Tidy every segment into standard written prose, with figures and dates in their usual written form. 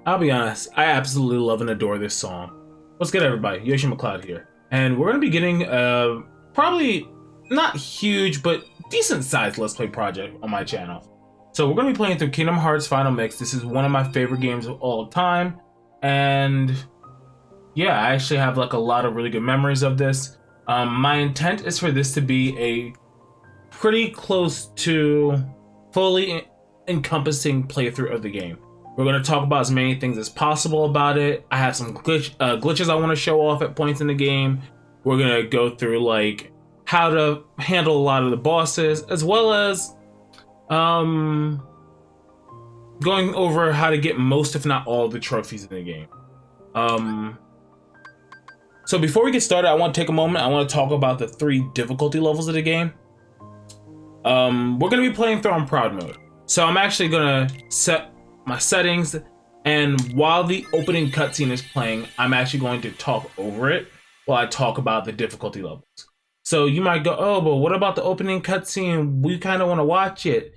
I'll be honest, I absolutely love and adore this song. What's good, everybody? Yoshi McCloud here. And we're going to be getting probably not huge, but decent sized Let's Play project on my channel. So we're going to be playing through Kingdom Hearts Final Mix. This is one of my favorite games of all time. And yeah, I actually have like a lot of really good memories of this. My intent is for this to be a pretty close to fully encompassing playthrough of the game. We're going to talk about as many things as possible about it. I have some glitches I want to show off at points in the game. We're going to go through like how to handle a lot of the bosses, as well as going over how to get most, if not all, of the trophies in the game. So before we get started, I want to take a moment. I want to talk about the 3 difficulty levels of the game. We're going to be playing through on proud mode. So I'm actually going to set my settings, and while the opening cutscene is playing, I'm actually going to talk over it while I talk about the difficulty levels. So you might go, oh, but what about the opening cutscene? We kind of want to watch it.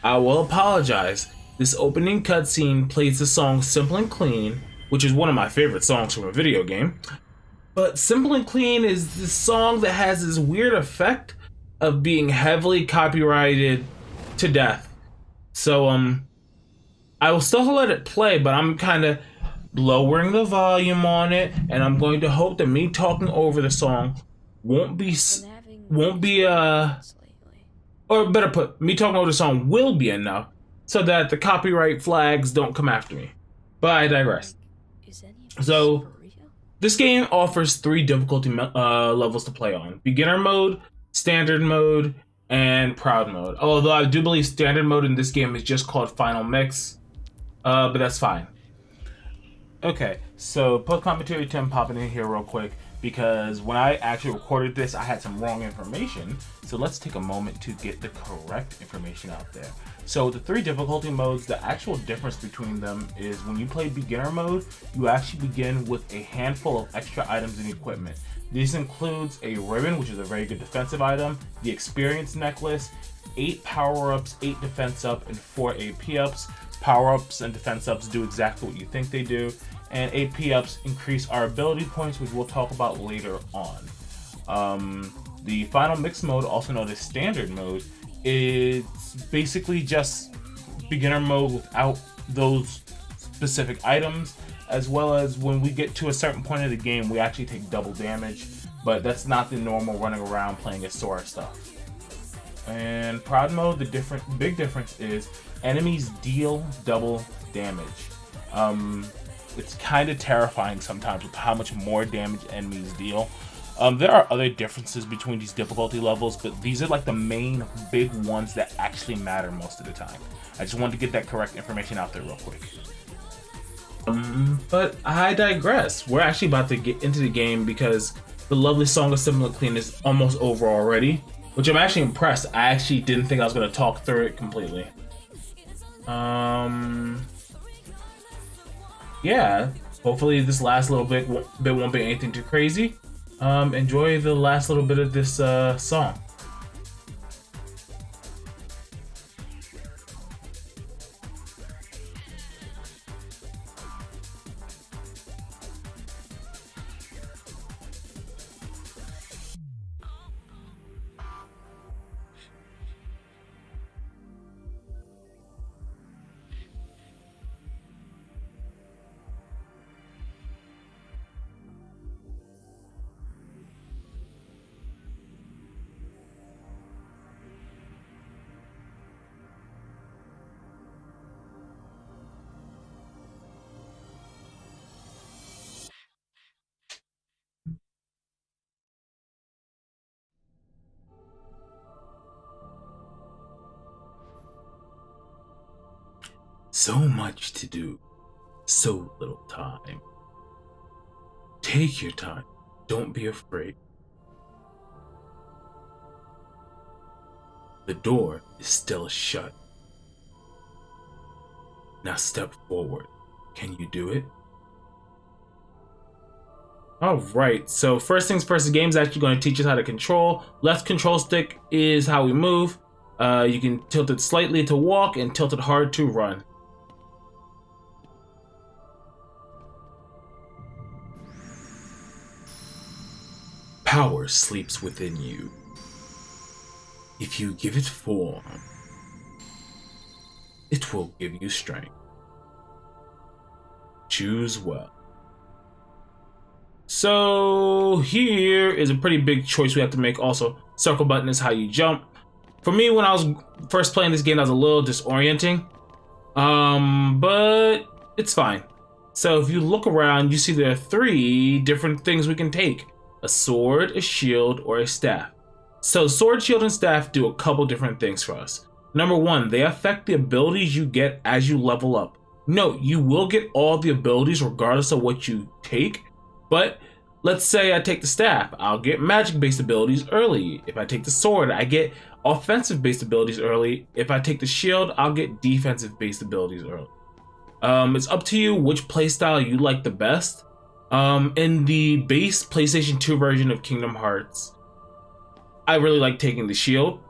I will apologize. This opening cutscene plays the song Simple and Clean, which is one of my favorite songs from a video game. But Simple and Clean is this song that has this weird effect of being heavily copyrighted to death. So, I will still let it play, but I'm kind of lowering the volume on it, and I'm going to hope that me talking over the song won't be, or better put, me talking over the song will be enough so that the copyright flags don't come after me. But I digress. So, this game offers 3 difficulty levels to play on: beginner mode, standard mode, and proud mode. Although I do believe standard mode in this game is just called Final Mix. But that's fine. Okay, so post-commentary Tim popping in here real quick, because when I actually recorded this, I had some wrong information. So let's take a moment to get the correct information out there. So the 3 difficulty modes, the actual difference between them is when you play beginner mode, you actually begin with a handful of extra items and equipment. This includes a ribbon, which is a very good defensive item, the experience necklace, 8 power-ups, 8 defense up, and 4 AP ups. Power-ups and defense ups do exactly what you think they do, and AP ups increase our ability points, which we'll talk about later on. The final mix mode, also known as standard mode, is basically just beginner mode without those specific items, as well as when we get to a certain point of the game, we actually take double damage, but that's not the normal running around playing as Sora stuff. And proud mode, the big difference is enemies deal double damage. It's kind of terrifying sometimes with how much more damage enemies deal. There are other differences between these difficulty levels, but these are like the main big ones that actually matter most of the time. I just wanted to get that correct information out there real quick. But I digress. We're actually about to get into the game because the lovely song of Simple and Clean is almost over already, which I'm actually impressed. I actually didn't think I was going to talk through it completely. Yeah, hopefully this last little bit won't be anything too crazy. Enjoy the last little bit of this song. So much to do, so little time. Take your time, don't be afraid. The door is still shut. Now step forward. Can you do it? Alright, so first things first, the game's actually going to teach us how to control. Left control stick is how we move. You can tilt it slightly to walk and tilt it hard to run. power sleeps within you. If you give it form, it will give you strength. Choose well. So here is a pretty big choice we have to make also. Circle button is how you jump. For me, when I was first playing this game, that was a little disorienting. But it's fine. So if you look around, you see there are 3 different things we can take. A sword, a shield, or a staff. So sword, shield, and staff do a couple different things for us. Number 1, they affect the abilities you get as you level up. Note, you will get all the abilities regardless of what you take, but let's say I take the staff, I'll get magic-based abilities early. If I take the sword, I get offensive-based abilities early. If I take the shield, I'll get defensive-based abilities early. It's up to you which playstyle you like the best. In the base PlayStation 2 version of Kingdom Hearts, I really like taking the shield,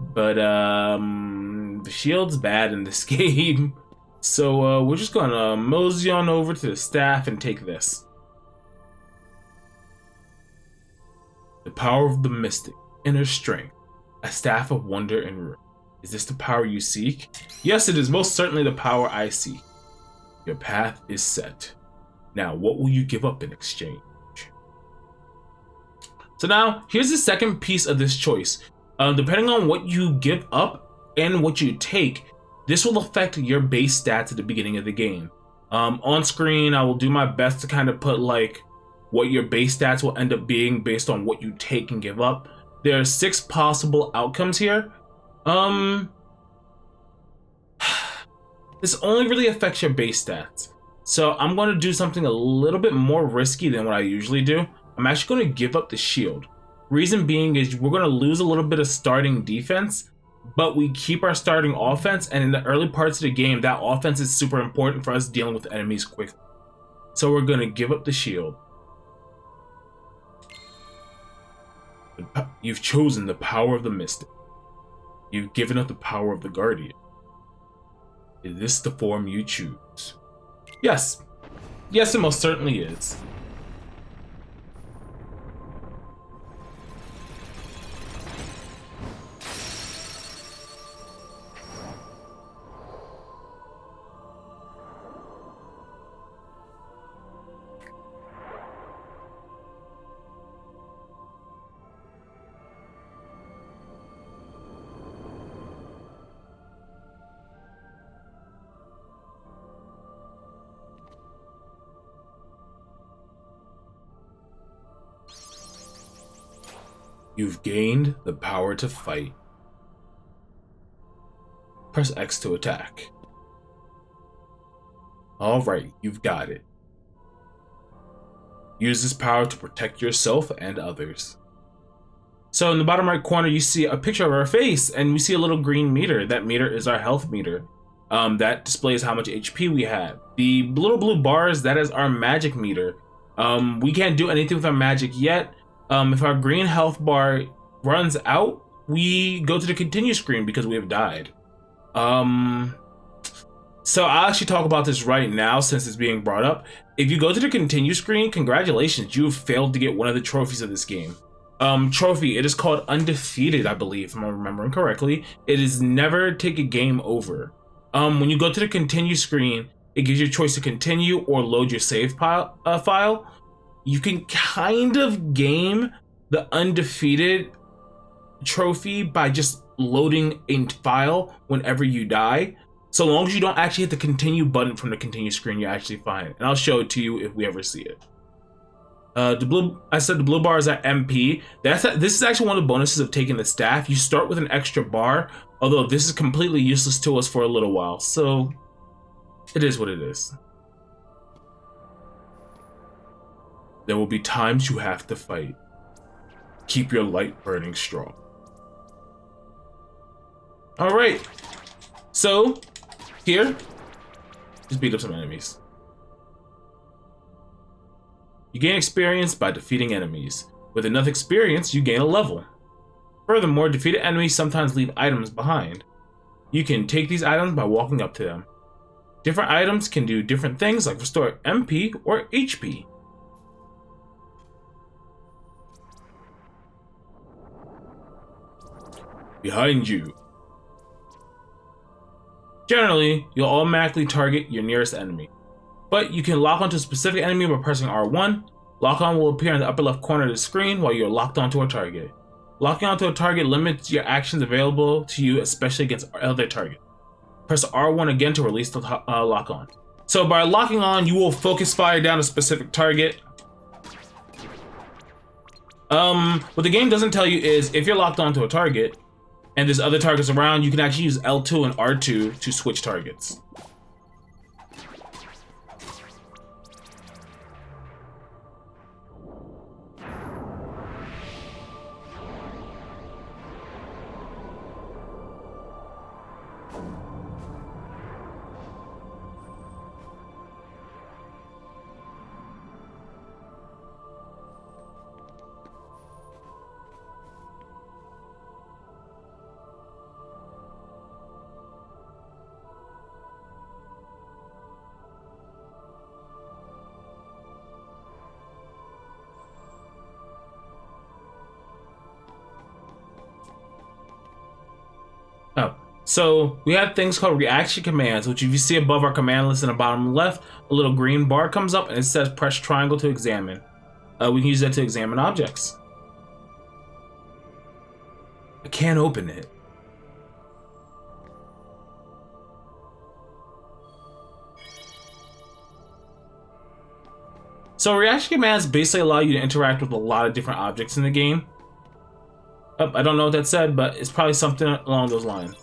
but the shield's bad in this game. So we're just gonna mosey on over to the staff and take this. The power of the mystic, inner strength, a staff of wonder and ruin. Is this the power you seek? Yes, it is most certainly the power I seek. Your path is set. Now, what will you give up in exchange? So now, here's the second piece of this choice. Depending on what you give up and what you take, this will affect your base stats at the beginning of the game. On screen, I will do my best to kind of put like what your base stats will end up being based on what you take and give up. There are 6 possible outcomes here. This only really affects your base stats. So I'm going to do something a little bit more risky than what I usually do. I'm actually going to give up the shield. Reason being is we're going to lose a little bit of starting defense, but we keep our starting offense, and in the early parts of the game, that offense is super important for us dealing with enemies quickly. So we're going to give up the shield. You've chosen the power of the mystic. You've given up the power of the guardian. Is this the form you choose? Yes. Yes, it most certainly is. You've gained the power to fight. Press X to attack. Alright, you've got it. Use this power to protect yourself and others. So in the bottom right corner, you see a picture of our face, and we see a little green meter. That meter is our health meter. That displays how much HP we have. The little blue bars, that is our magic meter. We can't do anything with our magic yet. If our green health bar runs out, we go to the continue screen because we have died. So I'll actually talk about this right now since it's being brought up. If you go to the continue screen, congratulations, you've failed to get one of the trophies of this game. Trophy, it is called Undefeated, I believe, if I'm remembering correctly. It is never take a game over. When you go to the continue screen, it gives you a choice to continue or load your save file. You can kind of game the Undefeated trophy by just loading a file whenever you die. So long as you don't actually hit the continue button from the continue screen, you're actually fine. And I'll show it to you if we ever see it. I said the blue bar is at MP. This is actually one of the bonuses of taking the staff. You start with an extra bar, although this is completely useless to us for a little while. So it is what it is. There will be times you have to fight. Keep your light burning strong. Alright. So, here, just beat up some enemies. You gain experience by defeating enemies. With enough experience, you gain a level. Furthermore, defeated enemies sometimes leave items behind. You can take these items by walking up to them. Different items can do different things like restore MP or HP. behind you. Generally, you'll automatically target your nearest enemy, but you can lock onto a specific enemy by pressing R1. Lock on will appear in the upper left corner of the screen while you're locked onto a target. Locking onto a target limits your actions available to you, especially against other targets. Press R1 again to release the lock on. So by locking on, you will focus fire down a specific target. What the game doesn't tell you is if you're locked onto a target and there's other targets around, you can actually use L2 and R2 to switch targets. Oh, so we have things called reaction commands, which if you see above our command list in the bottom left, a little green bar comes up and it says press triangle to examine. We can use that to examine objects. I can't open it. So reaction commands basically allow you to interact with a lot of different objects in the game. I don't know what that said, but it's probably something along those lines.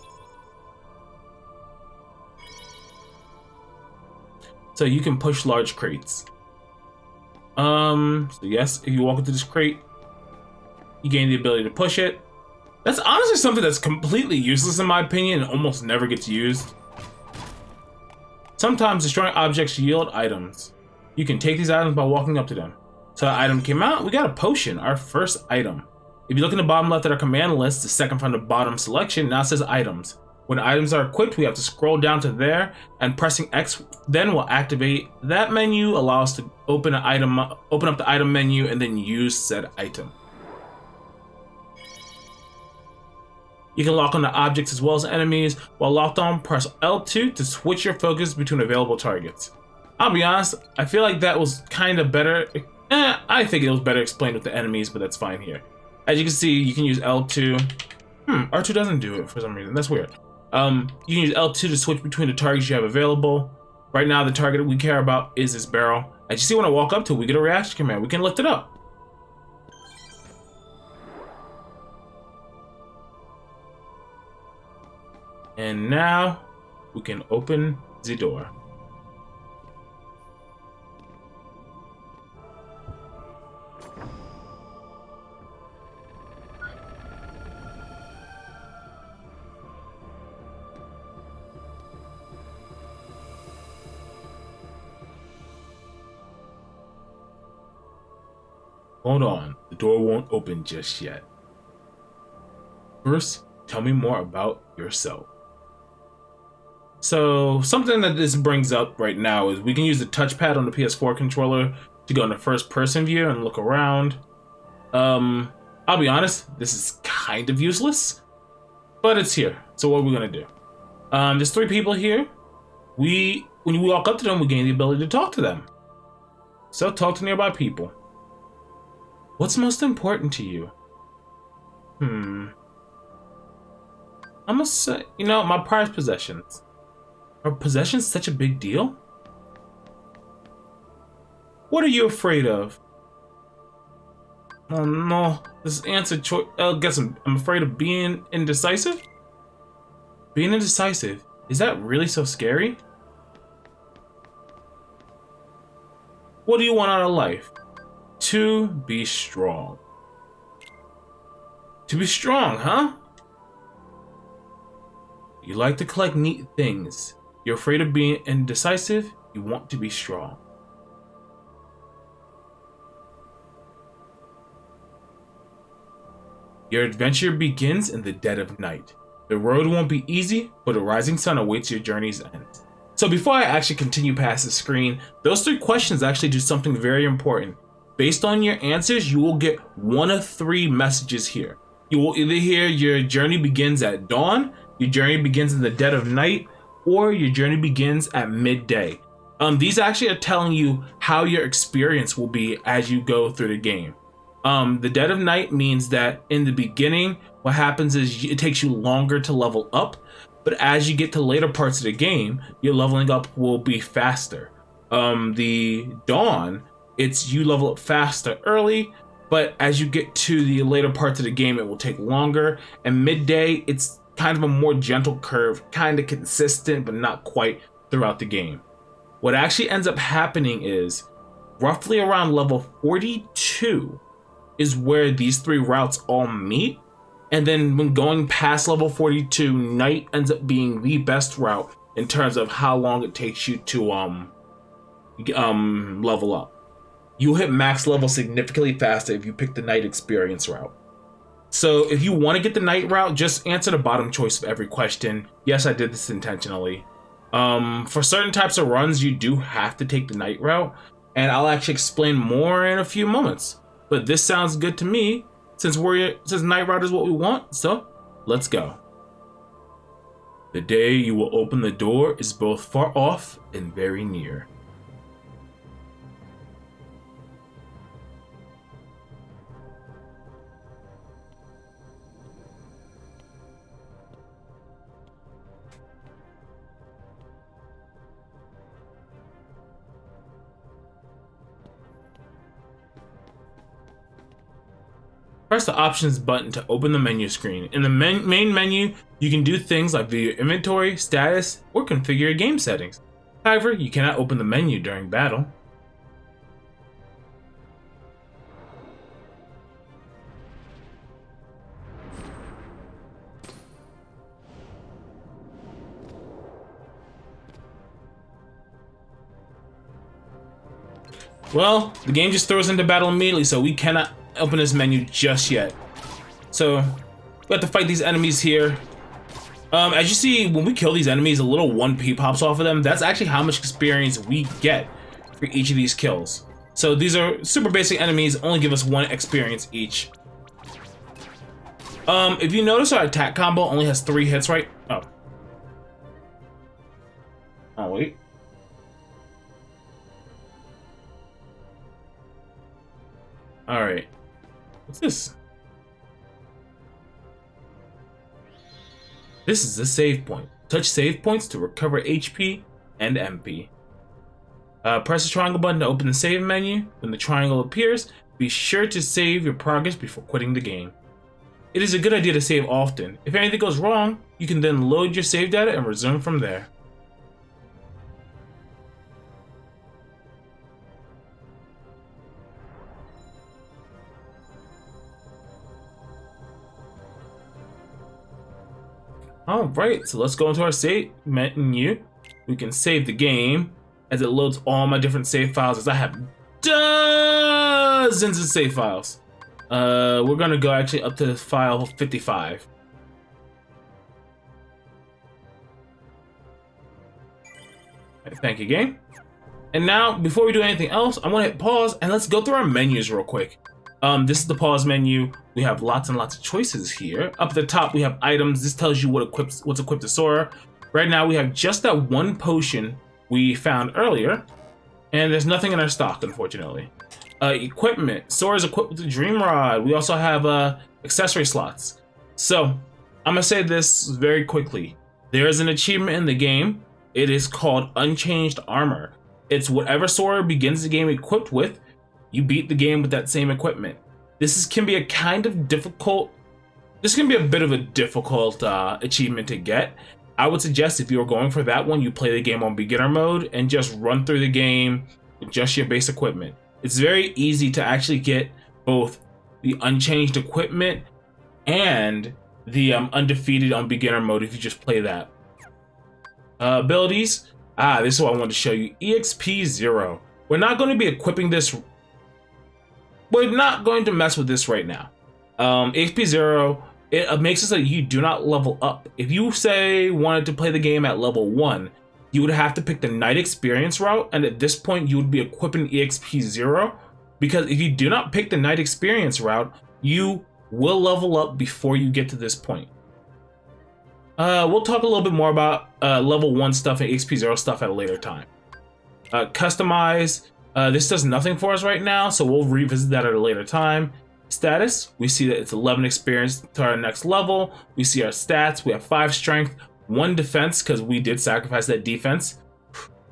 So you can push large crates. So yes, if you walk into this crate, you gain the ability to push it. That's honestly something that's completely useless in my opinion and almost never gets used. Sometimes destroying objects yield items. You can take these items by walking up to them. So the item came out, we got a potion, our first item. If you look in the bottom left of our command list, the second from the bottom selection, now it says items. When items are equipped, we have to scroll down to there, and pressing X then will activate that menu, allow us to open up the item menu, and then use said item. You can lock on the objects as well as enemies. While locked on, press L2 to switch your focus between available targets. I'll be honest, I feel like that was kind of better. I think it was better explained with the enemies, but that's fine here. As you can see, you can use L2. R2 doesn't do it for some reason. That's weird. You can use L2 to switch between the targets you have available. Right now, the target we care about is this barrel. As you see, when I walk up to it, we get a reaction command. We can lift it up. And now, we can open the door. Hold on, the door won't open just yet. First, tell me more about yourself. So, something that this brings up right now is we can use the touchpad on the PS4 controller to go into first person view and look around. I'll be honest, this is kind of useless, but it's here. So what are we gonna do? There's 3 people here. When you walk up to them, we gain the ability to talk to them. So talk to nearby people. What's most important to you? I'm gonna say, my prized possessions. Are possessions such a big deal? What are you afraid of? Oh no, this answer choice. I guess I'm afraid of being indecisive? Being indecisive, is that really so scary? What do you want out of life? To be strong. To be strong, huh? You like to collect neat things. You're afraid of being indecisive. You want to be strong. Your adventure begins in the dead of night. The road won't be easy, but a rising sun awaits your journey's end. So before I actually continue past the screen, those 3 questions actually do something very important. Based on your answers, you will get 1 of 3 messages here. You will either hear your journey begins at dawn, your journey begins in the dead of night, or your journey begins at midday. These actually are telling you how your experience will be as you go through the game. The dead of night means that in the beginning, what happens is it takes you longer to level up, but as you get to later parts of the game, your leveling up will be faster. The dawn, it's you level up faster early, but as you get to the later parts of the game, it will take longer. And midday, it's kind of a more gentle curve, kind of consistent, but not quite throughout the game. What actually ends up happening is roughly around level 42 is where these three routes all meet. And then when going past level 42, night ends up being the best route in terms of how long it takes you to level up. You'll hit max level significantly faster if you pick the night experience route. So if you want to get the night route, just answer the bottom choice of every question. Yes, I did this intentionally. For certain types of runs, you do have to take the night route, and I'll actually explain more in a few moments. But this sounds good to me, since night route is what we want, so let's go. The day you will open the door is both far off and very near. Press the options button to open the menu screen. In the main menu, you can do things like view your inventory, status, or configure your game settings. However, you cannot open the menu during battle. Well, the game just throws into battle immediately, so we cannot open this menu just yet. So we have to fight these enemies here. As you see, when we kill these enemies, a little 1p pops off of them. That's actually how much experience we get for each of these kills. So these are super basic enemies, only give us 1 experience each. If you notice, our attack combo only has 3 hits, right? Oh wait. All right. What's this? This is a save point. Touch save points to recover HP and MP. Press the triangle button to open the save menu. When the triangle appears, be sure to save your progress before quitting the game. It is a good idea to save often. If anything goes wrong, you can then load your save data and resume from there. Alright, so let's go into our save menu. We can save the game as it loads all my different save files, as I have dozens of save files. We're gonna go actually up to file 55. Thank you, game. And now, before we do anything else, I want to hit pause and let's go through our menus real quick. This is the pause menu. We have lots and lots of choices here. Up at the top, we have items. This tells you what's equipped to Sora. Right now, we have just that 1 potion we found earlier, and there's nothing in our stock, unfortunately. Equipment. Sora's equipped with the Dream Rod. We also have accessory slots. So, I'm gonna say this very quickly. There is an achievement in the game. It is called Unchanged Armor. It's whatever Sora begins the game equipped with, you beat the game with that same equipment. This can be a kind of difficult. This can be a bit of a difficult achievement to get. I would suggest if you're going for that one, you play the game on beginner mode and just run through the game with just your base equipment. It's very easy to actually get both the unchanged equipment and the undefeated on beginner mode if you just play that. Abilities. This is what I wanted to show you. EXP 0. We're not going to be equipping this. We're not going to mess with this right now. EXP 0, it makes it so you do not level up. If you say wanted to play the game at level 1, you would have to pick the night experience route, and at this point you would be equipping EXP 0, because if you do not pick the night experience route, you will level up before you get to this point. We'll talk a little bit more about level 1 stuff and XP 0 stuff at a later time. Customize. This does nothing for us right now, so we'll revisit that at a later time. Status, we see that it's 11 experience to our next level. We see our stats. We have 5 strength, 1 defense because we did sacrifice that defense,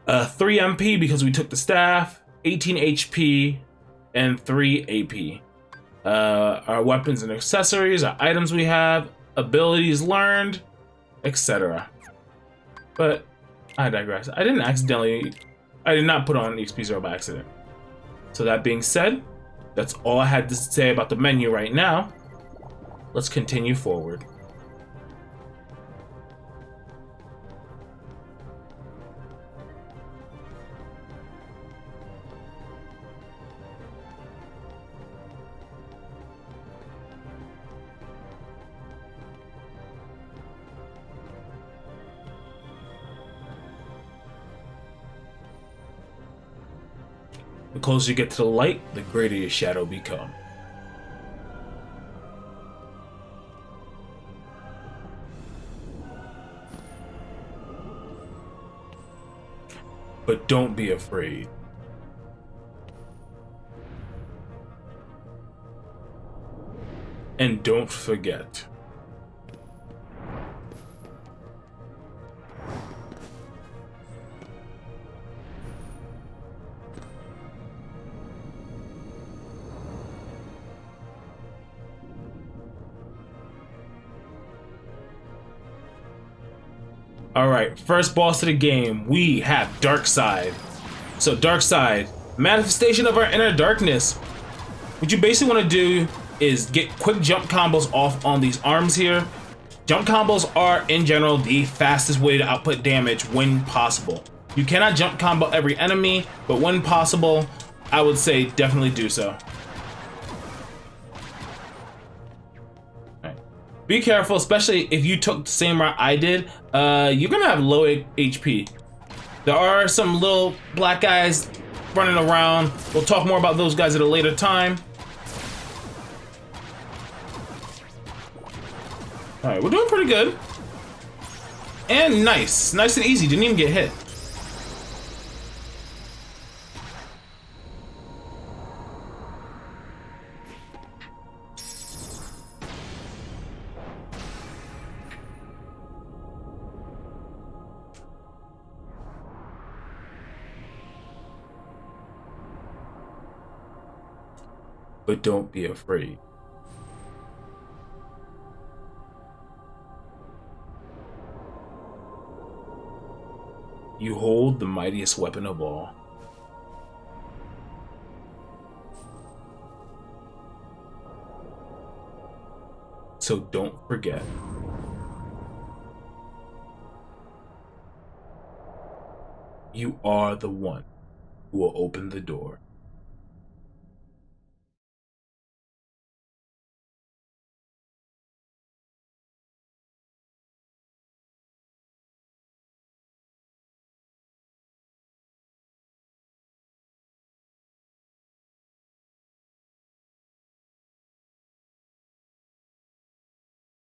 3 MP because we took the staff, 18 HP, and 3 AP. Our weapons and accessories, our items we have, abilities learned, etc. But I digress. I did not put on XP 0 by accident. So that being said, that's all I had to say about the menu right now. Let's continue forward. The closer you get to the light, the greater your shadow become. But don't be afraid. And don't forget. Alright, first boss of the game, we have Darkseid. So Darkseid, manifestation of our inner darkness. What you basically want to do is get quick jump combos off on these arms here. Jump combos are, in general, the fastest way to output damage when possible. You cannot jump combo every enemy, but when possible, I would say definitely do so. Be careful, especially if you took the same route I did. You're gonna have low HP. There are some little black guys running around. We'll talk more about those guys at a later time. All right, we're doing pretty good. And nice and easy, didn't even get hit. But don't be afraid. You hold the mightiest weapon of all. So don't forget. You are the one who will open the door.